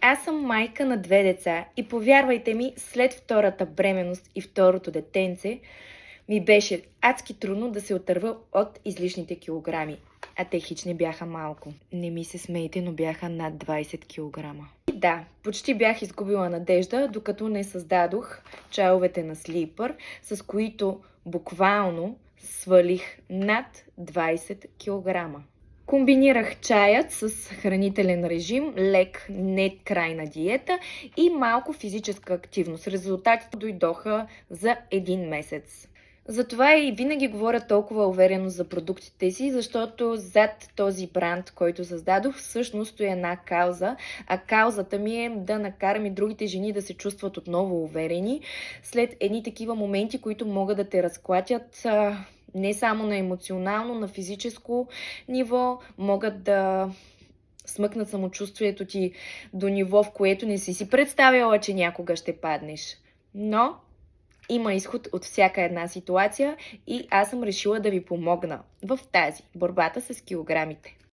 Аз съм майка на 2 деца и повярвайте ми, след втората бременност и второто детенце, ми беше адски трудно да се отърва от излишните килограми. А те хич не бяха малко. Не ми се смейте, но бяха над 20 килограма. И да, почти бях изгубила надежда, докато не създадох чайовете на Sleeper, с които буквално свалих над 20 килограма. Комбинирах чаят с хранителен режим, лек, не крайна диета и малко физическа активност. Резултатите дойдоха за 1 месец. Затова и винаги говоря толкова уверено за продуктите си, защото зад този бранд, който създадох, всъщност стои една кауза, а каузата ми е да накарам и другите жени да се чувстват отново уверени след едни такива моменти, които могат да те разклатят не само на емоционално, на физическо ниво, могат да смъкнат самочувствието ти до ниво, в което не си представяла, че някога ще паднеш. Но има изход от всяка една ситуация и аз съм решила да ви помогна в тази борбата с килограмите.